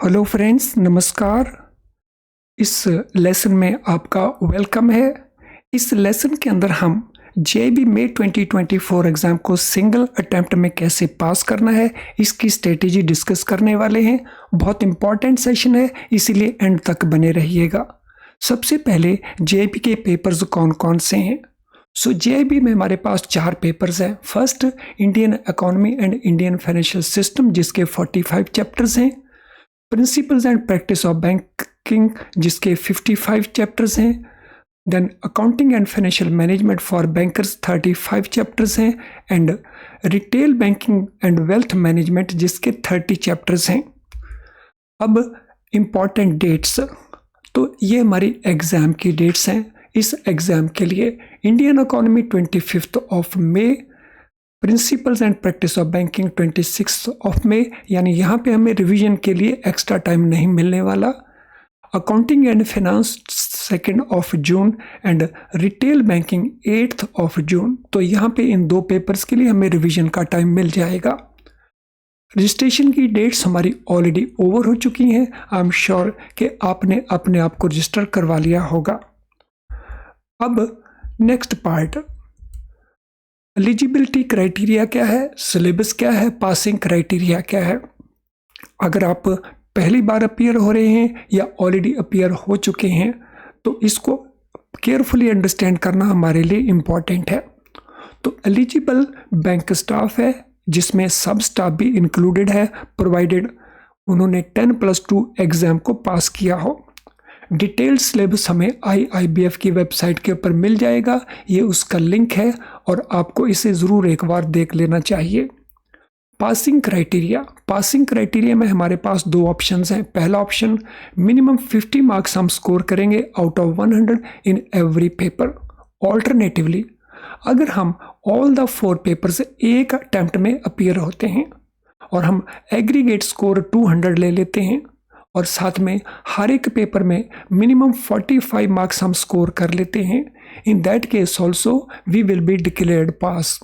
Hello friends, नमस्कार। इस lesson में आपका वेलकम है। इस लेसन के अंदर हम जेईबी में 2024 एग्ज़ाम को सिंगल अटेम्प्ट में कैसे पास करना है, इसकी स्ट्रेटेजी डिस्कस करने वाले हैं। बहुत इंपॉर्टेंट सेशन है, इसीलिए एंड तक बने रहिएगा। सबसे पहले जेईबी के पेपर्स कौन कौन से हैं। जेईबी में हमारे पास 4 पेपर्स हैं। First, Indian economy and Indian financial system, जिसके 45 चैप्टर्स हैं। Principles and practice of banking, जिसके 55 चैप्टर्स हैं। Then accounting and financial management for bankers 35 chapters हैं। And retail banking and wealth management, जिसके 30 चैप्टर्स हैं। अब इम्पॉर्टेंट डेट्स, तो ये हमारी एग्ज़ाम की डेट्स हैं। इस एग्ज़ाम के लिए Indian economy 25 of May, principles and practice of banking 26 of May, यानी यहाँ पे हमें रिवीजन के लिए एक्स्ट्रा टाइम नहीं मिलने वाला। Accounting and finance 2 of June and retail banking 8 of June. तो यहाँ पे इन 2 पेपर्स के लिए हमें रिवीजन का टाइम मिल जाएगा। रजिस्ट्रेशन की डेट्स हमारी ऑलरेडी ओवर हो चुकी हैं। आई एम श्योर कि आपने अपने आप को रजिस्टर करवा लिया होगा। अब नेक्स्ट पार्ट, एलिजिबिलिटी क्राइटेरिया क्या है, सिलेबस क्या है, पासिंग क्राइटेरिया क्या है। अगर आप पहली बार अपीयर हो रहे हैं या ऑलरेडी अपीयर हो चुके हैं तो इसको केयरफुली अंडरस्टैंड करना हमारे लिए इम्पॉर्टेंट है। तो एलिजिबल बैंक स्टाफ है, जिसमें सब स्टाफ भी इंक्लूडेड है, प्रोवाइडेड उन्होंने 10+2 एग्ज़ाम को पास किया हो। डिटेल्ड सिलेबस हमें IIBF की वेबसाइट के ऊपर मिल जाएगा, ये उसका लिंक है और आपको इसे ज़रूर एक बार देख लेना चाहिए। पासिंग क्राइटेरिया में हमारे पास 2 ऑप्शंस हैं। पहला ऑप्शन, मिनिमम 50 मार्क्स हम स्कोर करेंगे out of 100 in every paper. Alternatively, अगर हम ऑल द 4 पेपर्स एक अटेम्प्ट में अपीयर होते हैं और हम एग्रीगेट स्कोर 200 ले लेते हैं और साथ में हर एक पेपर में मिनिमम 45 मार्क्स हम स्कोर कर लेते हैं, in that case also we will be declared pass.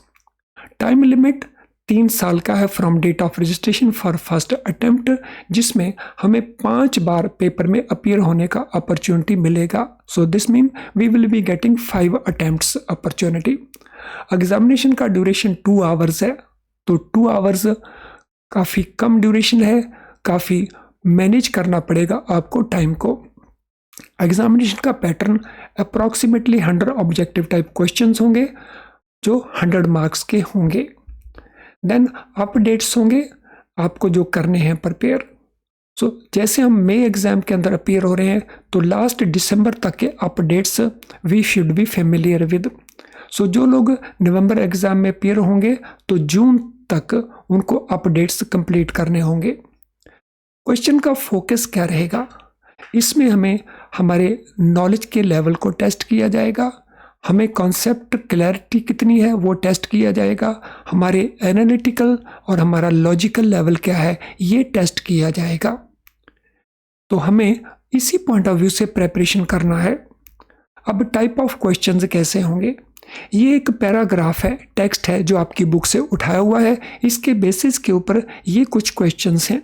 Time limit 3 साल का है from date of registration for first attempt, जिसमें हमें 5 बार पेपर में अपीयर होने का अपॉर्चुनिटी मिलेगा। So this mean we will be getting 5 attempts opportunity. Examination का ड्यूरेशन 2 आवर्स है, तो 2 आवर्स काफ़ी कम ड्यूरेशन है, काफ़ी मैनेज करना पड़ेगा आपको टाइम को। एग्जामिनेशन का pattern approximately 100 objective type questions होंगे जो 100 मार्क्स के होंगे। देन अपडेट्स होंगे आपको जो करने हैं प्रिपेयर। जैसे हम मई एग्ज़ाम के अंदर अपीयर हो रहे हैं तो लास्ट दिसंबर तक के updates we should be familiar with. जो लोग नवंबर एग्ज़ाम में अपीयर होंगे तो जून तक उनको अपडेट्स कंप्लीट करने होंगे। क्वेश्चन का फोकस क्या रहेगा, इसमें हमें हमारे नॉलेज के लेवल को टेस्ट किया जाएगा, हमें कॉन्सेप्ट क्लैरिटी कितनी है वो टेस्ट किया जाएगा, हमारे एनालिटिकल और हमारा लॉजिकल लेवल क्या है ये टेस्ट किया जाएगा। तो हमें इसी पॉइंट ऑफ व्यू से प्रेपरेशन करना है। अब टाइप ऑफ क्वेश्चंस कैसे होंगे, ये एक पैराग्राफ है, टेक्स्ट है जो आपकी बुक से उठाया हुआ है, इसके बेसिस के ऊपर ये कुछ क्वेश्चंस हैं।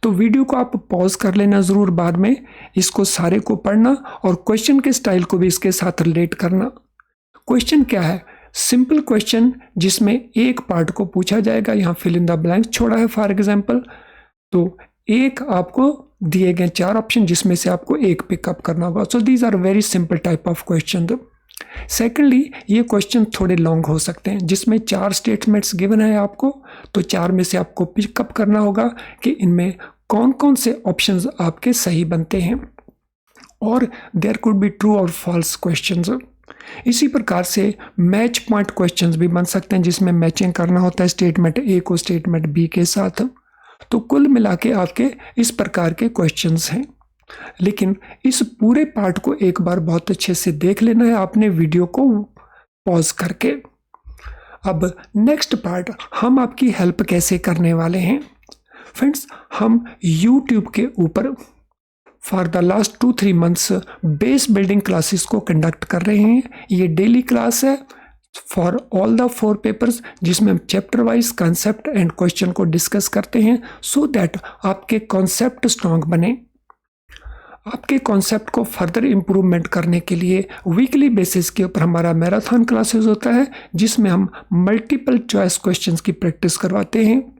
तो वीडियो को आप पॉज कर लेना ज़रूर, बाद में इसको सारे को पढ़ना और क्वेश्चन के स्टाइल को भी इसके साथ रिलेट करना। क्वेश्चन क्या है, सिंपल क्वेश्चन जिसमें एक पार्ट को पूछा जाएगा, यहाँ फिल इन द ब्लैंक छोड़ा है फॉर एग्जांपल। तो एक आपको दिए गए 4 ऑप्शन जिसमें से आपको एक पिकअप करना होगा। So these are very simple type of question. Secondly, ये क्वेश्चन थोड़े लॉन्ग हो सकते हैं जिसमें 4 स्टेटमेंट्स गिवन है आपको, तो 4 में से आपको पिकअप करना होगा कि इनमें कौन कौन से ऑप्शंस आपके सही बनते हैं, और देयर कुड बी ट्रू और फॉल्स क्वेश्चंस। इसी प्रकार से मैच पॉइंट क्वेश्चंस भी बन सकते हैं जिसमें मैचिंग करना होता है स्टेटमेंट ए को स्टेटमेंट बी के साथ। तो कुल मिला के आपके इस प्रकार के क्वेश्चंस हैं। लेकिन इस पूरे पार्ट को एक बार बहुत अच्छे से देख लेना है आपने वीडियो को पॉज करके। अब नेक्स्ट पार्ट, हम आपकी हेल्प कैसे करने वाले हैं। फ्रेंड्स, हम YouTube के ऊपर for the last 2-3 months base building classes को कंडक्ट कर रहे हैं। ये डेली क्लास है, फॉर ऑल द 4 पेपर्स, जिसमें हम chapter wise concept and question को डिस्कस करते हैं, सो दैट आपके कॉन्सेप्ट स्ट्रांग बने। आपके कॉन्सेप्ट को फर्दर इम्प्रूवमेंट करने के लिए वीकली बेसिस के ऊपर हमारा मैराथन क्लासेस होता है, जिसमें हम मल्टीपल चॉइस क्वेश्चंस की प्रैक्टिस करवाते हैं।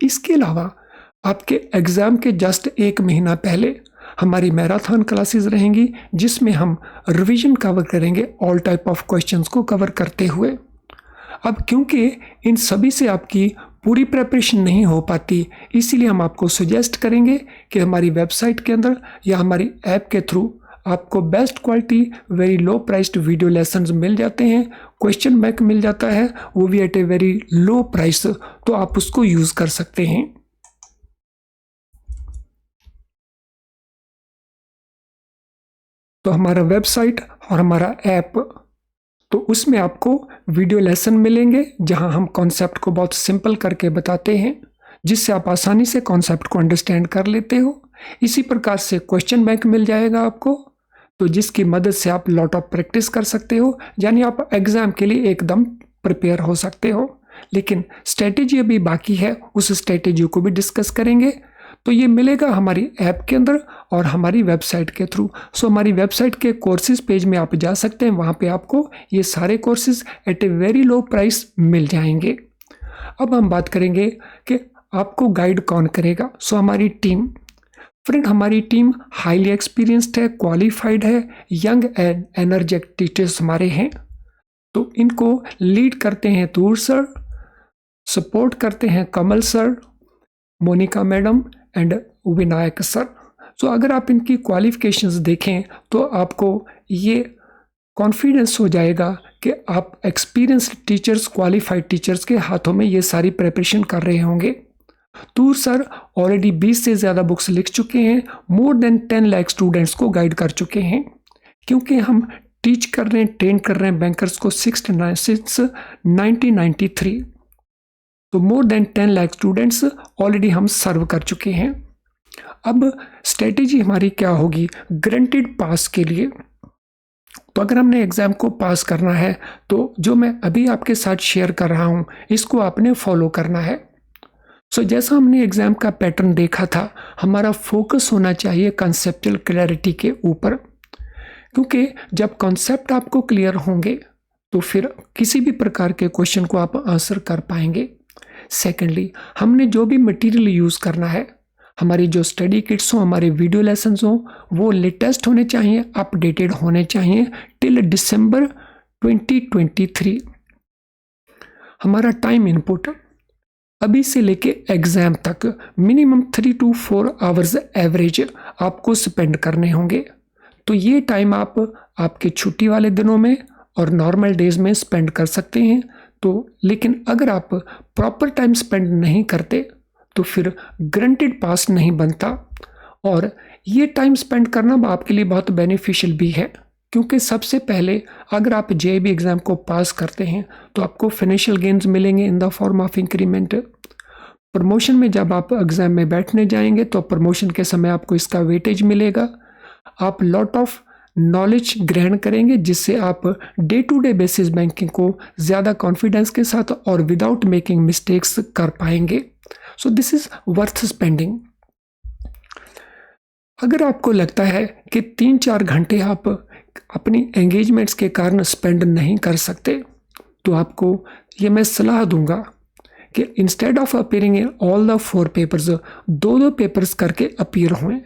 इसके अलावा आपके एग्ज़ाम के जस्ट 1 महीना पहले हमारी मैराथन क्लासेस रहेंगी, जिसमें हम रिवीजन कवर करेंगे ऑल टाइप ऑफ क्वेश्चंस को कवर करते हुए। अब क्योंकि इन सभी से आपकी पूरी प्रिपरेशन नहीं हो पाती, इसीलिए हम आपको सजेस्ट करेंगे कि हमारी वेबसाइट के अंदर या हमारी ऐप के थ्रू आपको best quality very low priced video lessons मिल जाते हैं, क्वेश्चन बैंक मिल जाता है, वो भी at a very low price, तो आप उसको यूज़ कर सकते हैं। तो हमारा वेबसाइट और हमारा ऐप, तो उसमें आपको वीडियो लेसन मिलेंगे जहां हम कॉन्सेप्ट को बहुत सिंपल करके बताते हैं, जिससे आप आसानी से कॉन्सेप्ट को अंडरस्टैंड कर लेते हो। इसी प्रकार से क्वेश्चन बैंक मिल जाएगा आपको, तो जिसकी मदद से आप लॉट ऑफ प्रैक्टिस कर सकते हो, यानी आप एग्ज़ाम के लिए एकदम प्रिपेयर हो सकते हो। लेकिन स्ट्रेटेजी अभी बाकी है, उस स्ट्रेटेजी को भी डिस्कस करेंगे। तो ये मिलेगा हमारी ऐप के अंदर और हमारी वेबसाइट के थ्रू। सो हमारी वेबसाइट के कोर्सेज पेज में आप जा सकते हैं, वहाँ पे आपको ये सारे courses at a very low price मिल जाएंगे। अब हम बात करेंगे कि आपको गाइड कौन करेगा। सो हमारी टीम, फ्रेंड हमारी टीम हाईली एक्सपीरियंस्ड है, क्वालिफाइड है, यंग एंड एनर्जेटिक टीचर्स हमारे हैं। तो इनको लीड करते हैं तूर सर, सपोर्ट करते हैं Kamal sir, Monica madam and Vinayak sir. So अगर आप इनकी क्वालिफिकेशंस देखें तो आपको ये कॉन्फिडेंस हो जाएगा कि आप एक्सपीरियंस्ड टीचर्स, क्वालिफाइड टीचर्स के हाथों में ये सारी प्रिपरेशन कर रहे होंगे। तूर सर ऑलरेडी 20 से ज़्यादा बुक्स लिख चुके हैं, मोर देन 10 लाख स्टूडेंट्स को गाइड कर चुके हैं। क्योंकि हम टीच कर रहे हैं, ट्रेन कर रहे हैं बैंकर्स को सिंस 1993, तो more than 10 lakh students already हम सर्व कर चुके हैं। अब स्ट्रेटेजी हमारी क्या होगी ग्रांटेड पास के लिए। तो अगर हमने एग्ज़ाम को पास करना है तो जो मैं अभी आपके साथ शेयर कर रहा हूँ इसको आपने फॉलो करना है। सो जैसा हमने एग्ज़ाम का पैटर्न देखा था, हमारा फोकस होना चाहिए कंसेप्चुअल क्लैरिटी के ऊपर, क्योंकि जब कॉन्सेप्ट आपको क्लियर होंगे तो फिर किसी भी प्रकार के क्वेश्चन को आप आंसर कर पाएंगे। सेकेंडली, हमने जो भी मटेरियल यूज़ करना है, हमारी जो स्टडी किट्स हो, हमारे वीडियो लेसन्स हो, वो लेटेस्ट होने चाहिए, अपडेटेड होने चाहिए टिल दिसंबर 2023। हमारा टाइम इनपुट अभी से लेके एग्ज़ाम तक मिनिमम 3 to 4 आवर्स एवरेज आपको स्पेंड करने होंगे। तो ये टाइम आप आपके छुट्टी वाले दिनों में और नॉर्मल डेज में स्पेंड कर सकते हैं। तो लेकिन अगर आप प्रॉपर टाइम स्पेंड नहीं करते तो फिर ग्रांटेड पास नहीं बनता। और ये टाइम स्पेंड करना आपके लिए बहुत बेनिफिशियल भी है, क्योंकि सबसे पहले अगर आप जेईई एग्ज़ाम को पास करते हैं तो आपको फाइनेंशियल गेन्स मिलेंगे in the form of increment. Promotion में जब आप एग्ज़ाम में बैठने जाएंगे तो प्रमोशन के समय आपको इसका वेटेज मिलेगा। आप लॉट ऑफ नॉलेज ग्रहण करेंगे, जिससे आप day to day basis banking को ज़्यादा कॉन्फिडेंस के साथ और विदाउट मेकिंग मिस्टेक्स कर पाएंगे। So this is worth spending. अगर आपको लगता है कि 3-4 घंटे आप अपनी एंगेजमेंट्स के कारण स्पेंड नहीं कर सकते, तो आपको ये मैं सलाह दूंगा कि instead of appearing in all the 4 papers, 2-2 papers करके अपीयर हुए,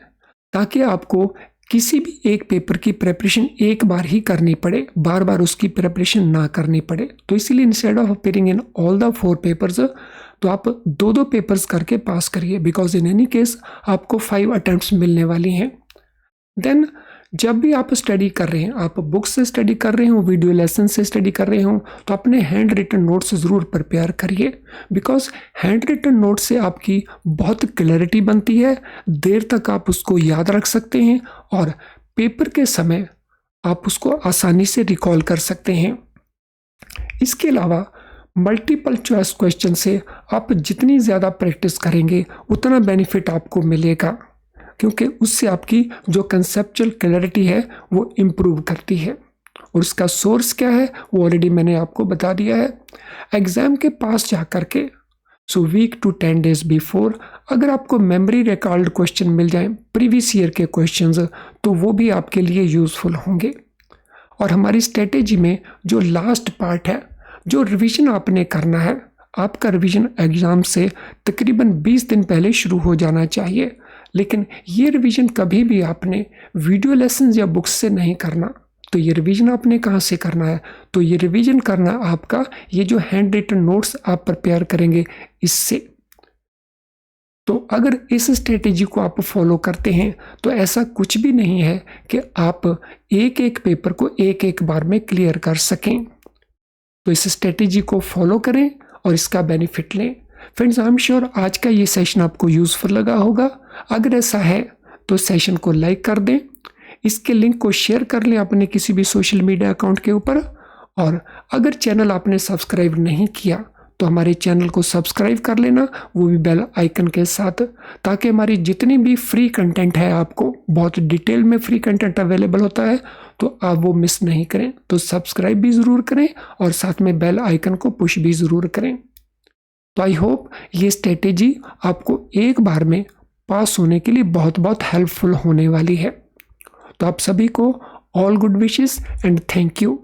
ताकि आपको किसी भी एक पेपर की प्रिपरेशन एक बार ही करनी पड़े, बार बार उसकी प्रिपरेशन ना करनी पड़े। तो इसीलिए instead of appearing in all the 4 papers, तो आप 2-2 पेपर्स करके पास करिए, बिकॉज इन एनी केस आपको 5 अटेम्प्ट्स मिलने वाली हैं। देन जब भी आप स्टडी कर रहे हैं, आप बुक्स से स्टडी कर रहे हो, वीडियो लेसन से स्टडी कर रहे हो, तो अपने हैंड रिटन नोट्स ज़रूर प्रिपेयर करिए, बिकॉज हैंड रिटन नोट से आपकी बहुत क्लैरिटी बनती है, देर तक आप उसको याद रख सकते हैं और पेपर के समय आप उसको आसानी से रिकॉल कर सकते हैं। इसके अलावा मल्टीपल चॉइस क्वेश्चन से आप जितनी ज़्यादा प्रैक्टिस करेंगे उतना बेनिफिट आपको मिलेगा, क्योंकि उससे आपकी जो कंसेप्चुअल क्लैरिटी है वो इम्प्रूव करती है। और उसका सोर्स क्या है वो ऑलरेडी मैंने आपको बता दिया है। एग्ज़ाम के पास जा कर के वीक टू 10 डेज बिफोर अगर आपको मेमोरी रिकॉल्ड क्वेश्चन मिल जाए प्रीवियस ईयर के क्वेश्चंस, तो वो भी आपके लिए यूज़फुल होंगे। और हमारी स्ट्रेटेजी में जो लास्ट पार्ट है, जो रिवीजन आपने करना है, आपका रिवीजन एग्ज़ाम से तकरीबन 20 दिन पहले शुरू हो जाना चाहिए। लेकिन ये रिवीजन कभी भी आपने वीडियो लेसन या बुक्स से नहीं करना। तो ये रिवीजन आपने कहाँ से करना है? तो ये रिवीजन करना आपका ये जो हैंड रिटन नोट्स आप प्रिपेयर करेंगे इससे। तो अगर इस स्ट्रेटेजी को आप फॉलो करते हैं तो ऐसा कुछ भी नहीं है कि आप एक एक पेपर को एक एक बार में क्लियर कर सकें। तो इस स्ट्रेटेजी को फॉलो करें और इसका बेनिफिट लें। फ्रेंड्स, आई एम श्योर आज का ये सेशन आपको यूज़फुल लगा होगा। अगर ऐसा है तो सेशन को लाइक कर दें, इसके लिंक को शेयर कर लें अपने किसी भी सोशल मीडिया अकाउंट के ऊपर। और अगर चैनल आपने सब्सक्राइब नहीं किया तो हमारे चैनल को सब्सक्राइब कर लेना, वो भी बेल आइकन के साथ, ताकि हमारी जितनी भी फ्री कंटेंट है, आपको बहुत डिटेल में फ्री कंटेंट अवेलेबल होता है, तो आप वो मिस नहीं करें। तो सब्सक्राइब भी ज़रूर करें और साथ में बेल आइकन को पुश भी ज़रूर करें। तो आई होप ये स्ट्रेटेजी आपको एक बार में पास होने के लिए बहुत बहुत हेल्पफुल होने वाली है। तो आप सभी को all good wishes and thank you.